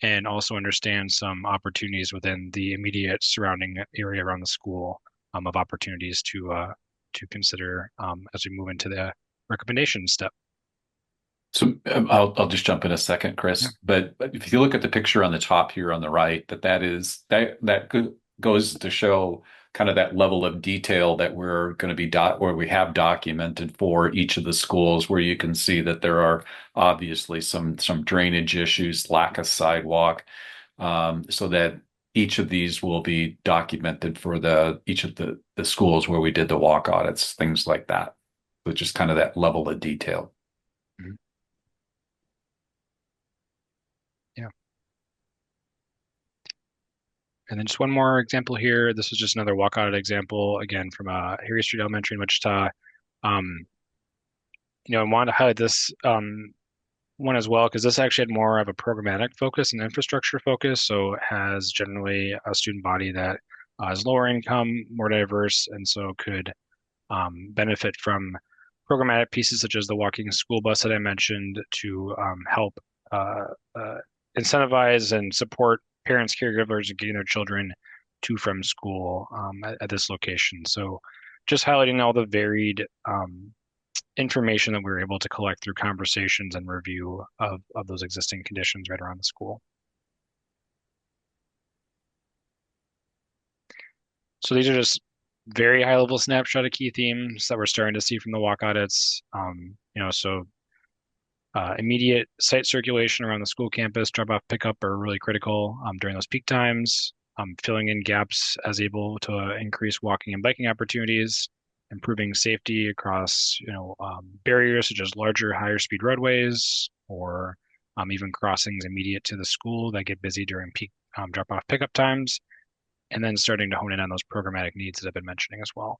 and also understand some opportunities within the immediate surrounding area around the school of opportunities to consider as we move into the recommendation step. So I'll just jump in a second, Chris. Yeah. But if you look at the picture on the top here on the right, that goes to show kind of that level of detail that we're going to be where we have documented for each of the schools, where you can see that there are obviously some drainage issues, lack of sidewalk, so that each of these will be documented for each of the schools where we did the walk audits, things like that. So just kind of that level of detail. Mm-hmm. Yeah. And then just one more example here. This is just another walk audit example, again, from Harry Street Elementary in Wichita. I wanted to highlight this one as well, because this actually had more of a programmatic focus and infrastructure focus. So it has generally a student body that is lower income, more diverse, and so could benefit from programmatic pieces such as the walking school bus that I mentioned to help incentivize and support parents, caregivers, and getting their children to from school at this location. So just highlighting all the varied information that we were able to collect through conversations and review of those existing conditions right around the school. So these are just very high level snapshot of key themes that we're starting to see from the walk audits. Immediate site circulation around the school campus, drop off pickup are really critical during those peak times. Filling in gaps as able to increase walking and biking opportunities, improving safety across barriers such as larger, higher speed roadways, or even crossings immediate to the school that get busy during peak drop off pickup times, and then starting to hone in on those programmatic needs that I've been mentioning as well.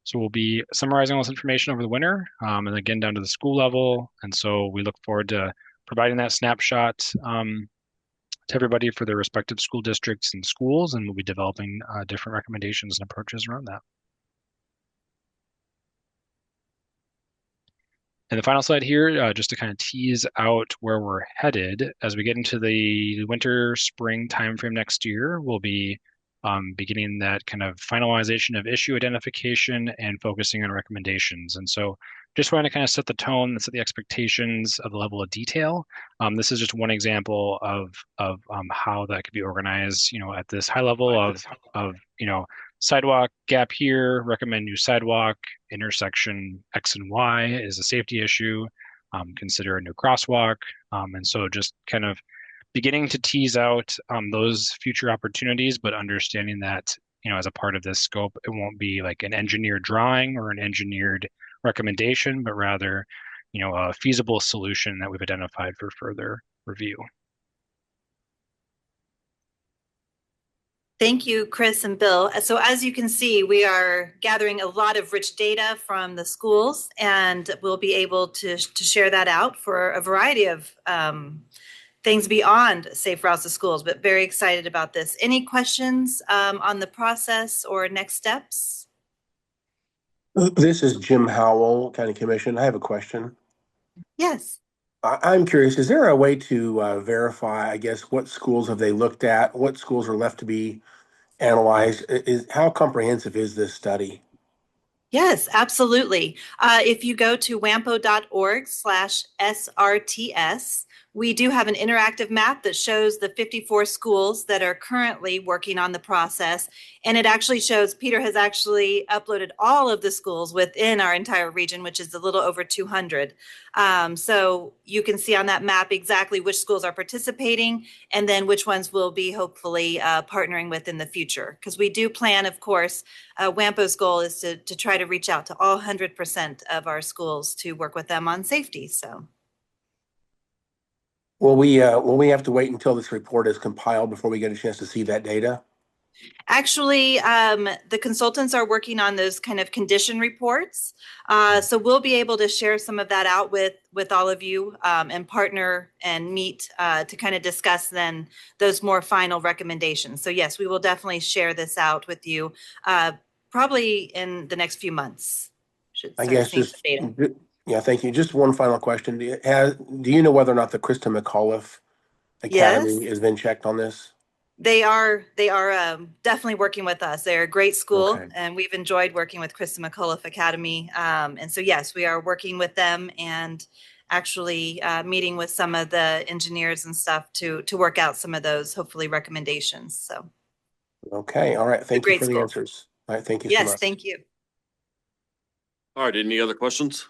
So we'll be summarizing all this information over the winter and again down to the school level. And so we look forward to providing that snapshot to everybody for their respective school districts and schools, and we'll be developing different recommendations and approaches around that. And the final slide here, just to kind of tease out where we're headed as we get into the winter, spring timeframe next year, we'll be beginning that kind of finalization of issue identification and focusing on recommendations. And so just wanted to kind of set the tone and set the expectations of the level of detail. This is just one example of how that could be organized, at this high level of sidewalk gap here, recommend new sidewalk, intersection X and Y is a safety issue. consider a new crosswalk. And so just kind of beginning to tease out those future opportunities, but understanding that, as a part of this scope, it won't be like an engineered drawing or an engineered recommendation, but rather, a feasible solution that we've identified for further review. Thank you, Chris and Bill. So as you can see, we are gathering a lot of rich data from the schools, and we'll be able to share that out for a variety of things beyond safe routes to schools, but very excited about this. Any questions on the process or next steps? This is Jim Howell, County Commission. I have a question. Yes. I'm curious, is there a way to verify, I guess, what schools have they looked at? What schools are left to be analyzed? How comprehensive is this study? Yes, absolutely. If you go to wampo.org/SRTS, we do have an interactive map that shows the 54 schools that are currently working on the process. And it actually shows Peter has actually uploaded all of the schools within our entire region, which is a little over 200. So you can see on that map exactly which schools are participating and then which ones will be hopefully partnering with in the future. Because we do plan, of course, WAMPO's goal is to try to reach out to all 100% of our schools to work with them on safety. So. Will we have to wait until this report is compiled before we get a chance to see that data? Actually, the consultants are working on those kind of condition reports. So we'll be able to share some of that out with all of you and partner and meet to kind of discuss then those more final recommendations. So yes, we will definitely share this out with you probably in the next few months. I guess just, yeah, thank you. Just one final question. Do you know whether or not the Krista McAuliffe Academy has been checked on this? They are definitely working with us. They're a great school, and we've enjoyed working with Krista McAuliffe Academy. And so, yes, we are working with them and actually meeting with some of the engineers and stuff to work out some of those, hopefully, recommendations. So. Okay. All right. Thank you for the answers. All right. Thank you so much. Yes, thank you. All right. Any other questions?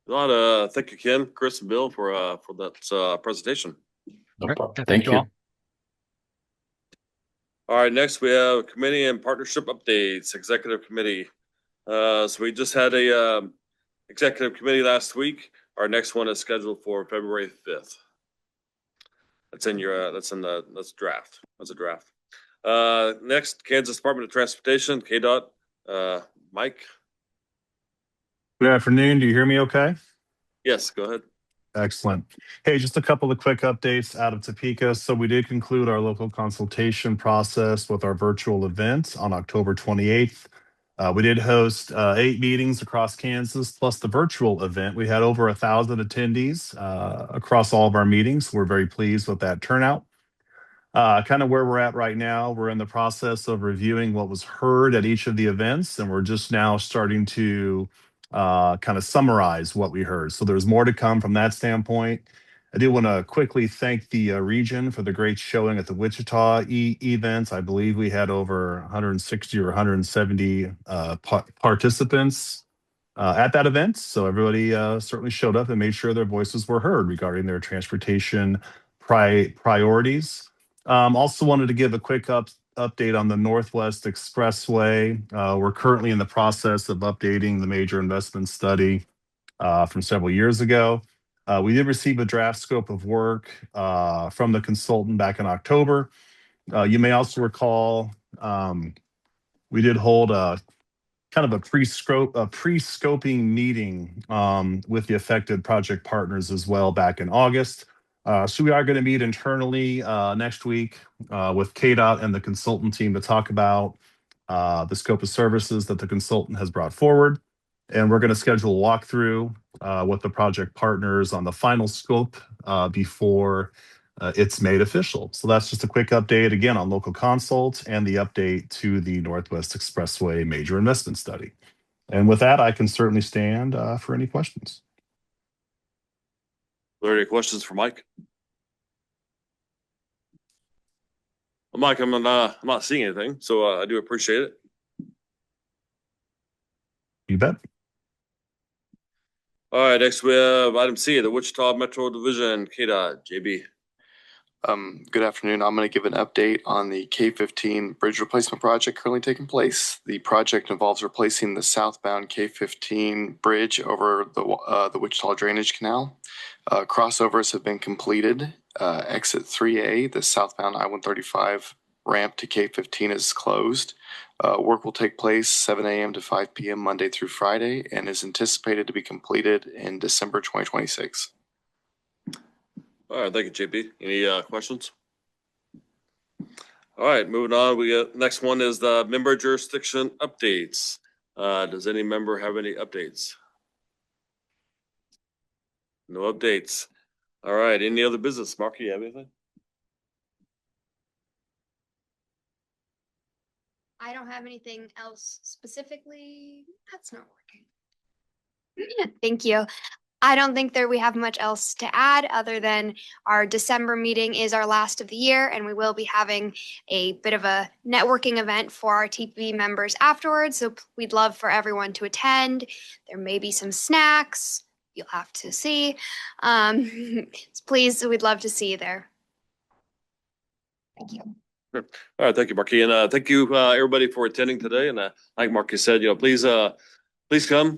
Thank you, Ken, Chris, and Bill for that presentation. No problem. Thank you all. All right, next we have committee and partnership updates, executive committee. So we just had a executive committee last week. Our next one is scheduled for February 5th. That's in your that's draft. That's a draft. Next, Kansas Department of Transportation, KDOT. Mike. Good afternoon. Do you hear me okay? Yes, go ahead. Excellent. Hey, just a couple of quick updates out of Topeka. So we did conclude our local consultation process with our virtual event on October 28th. We did host 8 meetings across Kansas, plus the virtual event. We had over 1,000 attendees across all of our meetings. We're very pleased with that turnout. Kind of where we're at right now, we're in the process of reviewing what was heard at each of the events, and we're just now starting to kind of summarize what we heard. So there's more to come from that standpoint. I do want to quickly thank the region for the great showing at the Wichita events. I believe we had over 160 or 170 participants at that event. So everybody certainly showed up and made sure their voices were heard regarding their transportation priorities. Also wanted to give a quick update on the Northwest Expressway. We're currently in the process of updating the major investment study from several years ago. We did receive a draft scope of work from the consultant back in October. You may also recall we did hold a kind of a pre-scoping meeting with the affected project partners as well back in August. So we are going to meet internally next week with KDOT and the consultant team to talk about the scope of services that the consultant has brought forward. And we're going to schedule a walkthrough with the project partners on the final scope before it's made official. So that's just a quick update again on local consult and the update to the Northwest Expressway major investment study. And with that, I can certainly stand for any questions. Are there any questions for Mike? Well, Mike, I'm not seeing anything, so I do appreciate it. You bet. All right, next we have item C, the Wichita Metro Division, KDOT, JB. Good afternoon. I'm going to give an update on the K-15 bridge replacement project currently taking place. The project involves replacing the southbound K-15 bridge over the Wichita Drainage Canal. Crossovers have been completed. Exit 3A, the southbound I-135 ramp to K-15 is closed. Work will take place 7 a.m. to 5 p.m. Monday through Friday and is anticipated to be completed in December 2026. All right, thank you, JP. Any questions? All right, moving on. We got next one is the member jurisdiction updates. Does any member have any updates? No updates. All right, any other business? Mark, you have anything? I don't have anything else specifically. That's not working. Yeah, thank you. I don't think that we have much else to add other than our December meeting is our last of the year, and we will be having a bit of a networking event for our TPB members afterwards. So we'd love for everyone to attend. There may be some snacks. You'll have to see. Please, we'd love to see you there. Thank you. All right, thank you, Marky, and thank you everybody for attending today. And like Marky said, please come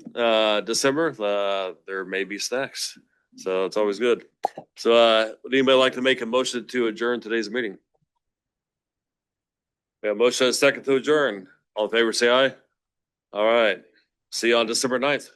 December. There may be snacks, so it's always good. So, would anybody like to make a motion to adjourn today's meeting? We have a motion and a second to adjourn. All in favor, say aye. All right. See you on December 9th.